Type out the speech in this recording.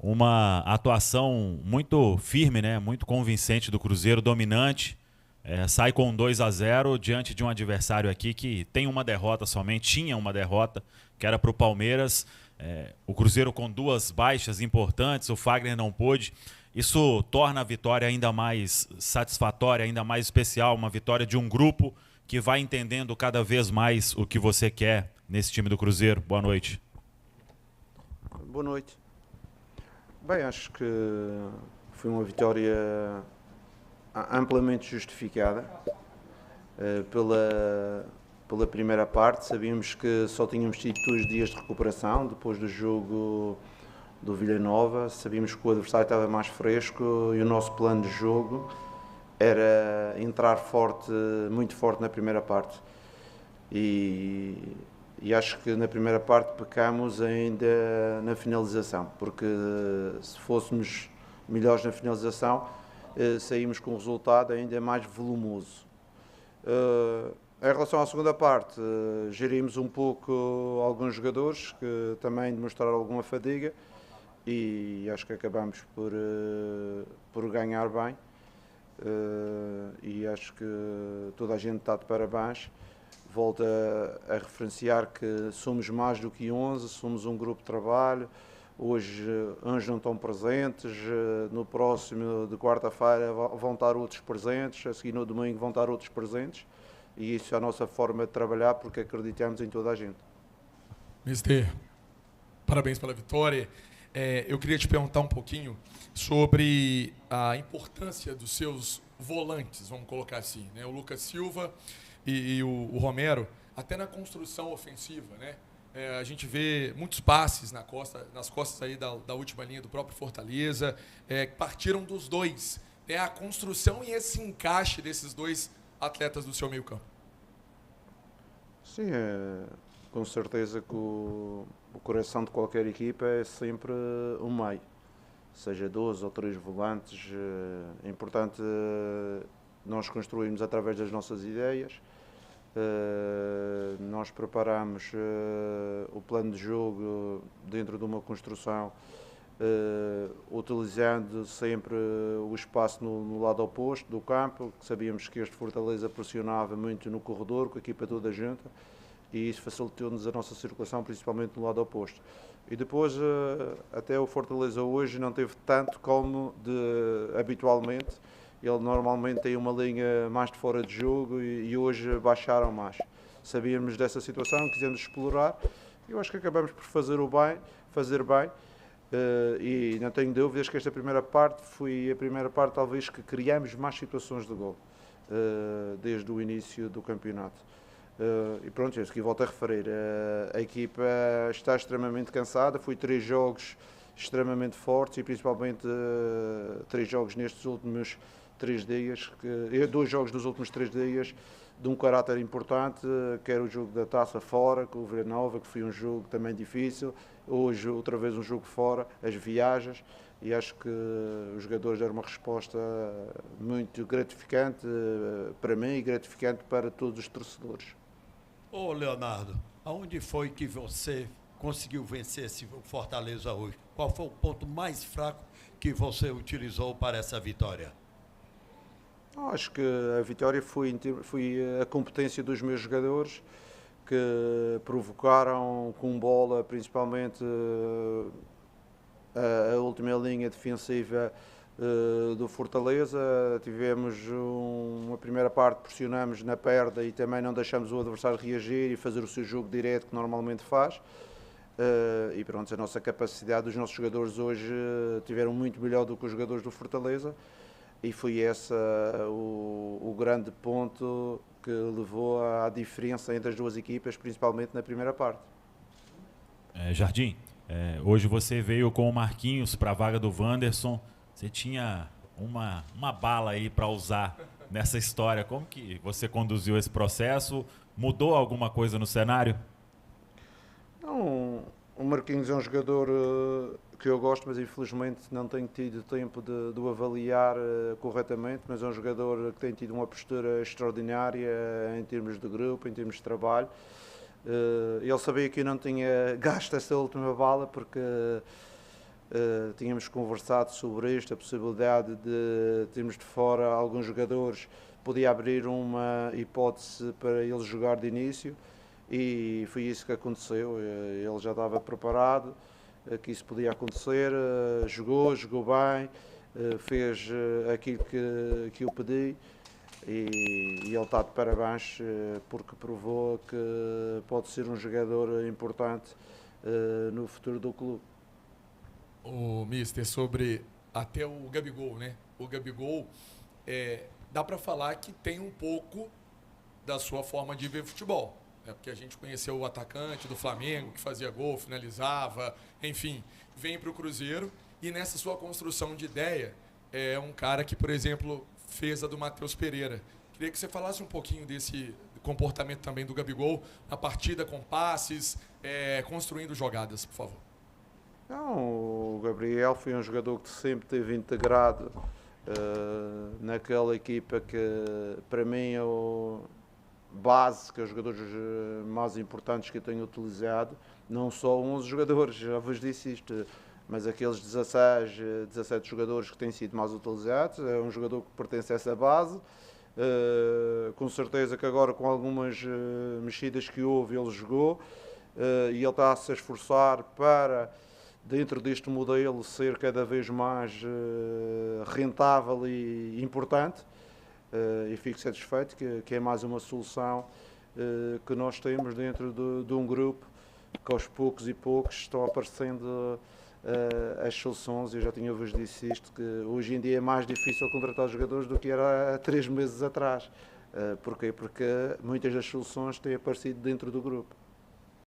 Uma atuação muito firme, né? Muito convincente do Cruzeiro, dominante. Sai com 2-0 diante de um adversário aqui que tem uma derrota somente, tinha uma derrota, que era para o Palmeiras. O Cruzeiro com duas baixas importantes, o Fagner não pôde. Isso torna a vitória ainda mais satisfatória, ainda mais especial, uma vitória de um grupo que vai entendendo cada vez mais o que você quer nesse time do Cruzeiro. Boa noite. Boa noite. Bem, acho que foi uma vitória amplamente justificada pela primeira parte. Sabíamos que só tínhamos tido 2 dias de recuperação depois do jogo do Vila Nova. Sabíamos que o adversário estava mais fresco e o nosso plano de jogo era entrar forte, muito forte na primeira parte. E acho que na primeira parte pecamos ainda na finalização, porque se fôssemos melhores na finalização, saímos com um resultado ainda mais volumoso. Em relação à segunda parte, gerimos um pouco alguns jogadores que também demonstraram alguma fadiga e acho que acabamos por ganhar bem. E acho que toda a gente está de parabéns. Volto a referenciar que somos mais do que 11, somos um grupo de trabalho. Hoje uns não estão presentes, no próximo de quarta-feira vão estar outros presentes, a seguir no domingo vão estar outros presentes. E isso é a nossa forma de trabalhar, porque acreditamos em toda a gente. Mister, parabéns pela vitória. Eu queria te perguntar um pouquinho sobre a importância dos seus volantes, vamos colocar assim, né? O Lucas Silva e o Romero, até na construção ofensiva, né? A gente vê muitos passes nas costas aí da última linha do próprio Fortaleza, partiram dos dois. A construção e esse encaixe desses dois atletas do seu meio campo. Sim, com certeza que o coração de qualquer equipa é sempre o meio. Seja 2 ou 3 volantes, é importante nós construirmos através das nossas ideias. Nós preparamos o plano de jogo dentro de uma construção, utilizando sempre o espaço no lado oposto do campo. Sabíamos que este Fortaleza pressionava muito no corredor, com a equipa toda junta, e isso facilitou-nos a nossa circulação, principalmente no lado oposto. E depois, até o Fortaleza hoje não teve tanto como habitualmente. Ele normalmente tem uma linha mais de fora de jogo e hoje baixaram mais. Sabíamos dessa situação, quisemos explorar e eu acho que acabamos por fazer bem. E não tenho dúvidas que esta primeira parte foi a primeira parte talvez que criamos mais situações de gol desde o início do campeonato. E pronto, isso que volto a referir. A equipa está extremamente cansada, foi 3 jogos extremamente fortes e principalmente 3 jogos nestes últimos 3 dias, 2 jogos nos últimos 3 dias de um caráter importante, quer o jogo da taça fora, com o Vila Nova, que foi um jogo também difícil, hoje outra vez um jogo fora, as viagens, e acho que os jogadores deram uma resposta muito gratificante para mim e gratificante para todos os torcedores. Ô Leonardo, aonde foi que você conseguiu vencer esse Fortaleza hoje? Qual foi o ponto mais fraco que você utilizou para essa vitória? Acho que a vitória foi a competência dos meus jogadores, que provocaram com bola, principalmente a última linha defensiva do Fortaleza. Tivemos uma primeira parte, pressionamos na perda e também não deixamos o adversário reagir e fazer o seu jogo direto que normalmente faz. E pronto, a nossa capacidade, os nossos jogadores hoje tiveram muito melhor do que os jogadores do Fortaleza. E foi esse o grande ponto que levou à diferença entre as duas equipas, principalmente na primeira parte. Jardim, hoje você veio com o Marquinhos para a vaga do Wanderson. Você tinha uma bala aí para usar nessa história. Como que você conduziu esse processo? Mudou alguma coisa no cenário? Não, o Marquinhos é um jogador que eu gosto, mas infelizmente não tenho tido tempo de o avaliar corretamente, mas é um jogador que tem tido uma postura extraordinária em termos de grupo, em termos de trabalho. Ele sabia que eu não tinha gasto essa última bala, porque Tínhamos conversado sobre isto, a possibilidade de termos de fora alguns jogadores, podia abrir uma hipótese para ele jogar de início, e foi isso que aconteceu. Ele já estava preparado, que isso podia acontecer, jogou bem, fez aquilo que eu pedi, e ele está de parabéns, porque provou que pode ser um jogador importante no futuro do clube. O Mister, sobre até o Gabigol, né? O Gabigol, dá para falar que tem um pouco da sua forma de ver futebol, né? Porque a gente conheceu o atacante do Flamengo, que fazia gol, finalizava, enfim, vem para o Cruzeiro e nessa sua construção de ideia é um cara que, por exemplo, fez a do Matheus Pereira. Queria que você falasse um pouquinho desse comportamento também do Gabigol na partida com passes, construindo jogadas, por favor. Não, o Gabriel foi um jogador que sempre esteve integrado naquela equipa que, para mim, é o base, que é os jogadores mais importantes que eu tenho utilizado. Não só 11 jogadores, já vos disse isto, mas aqueles 16, 17 jogadores que têm sido mais utilizados. É um jogador que pertence a essa base. Com certeza que agora, com algumas mexidas que houve, ele jogou, e ele está a se esforçar para, dentro deste modelo, ser cada vez mais rentável e importante, e fico satisfeito que é mais uma solução que nós temos dentro de um grupo que aos poucos e poucos estão aparecendo as soluções. Eu já tinha-vos dito isto, que hoje em dia é mais difícil contratar jogadores do que era há 3 meses atrás. Porquê? Porque muitas das soluções têm aparecido dentro do grupo.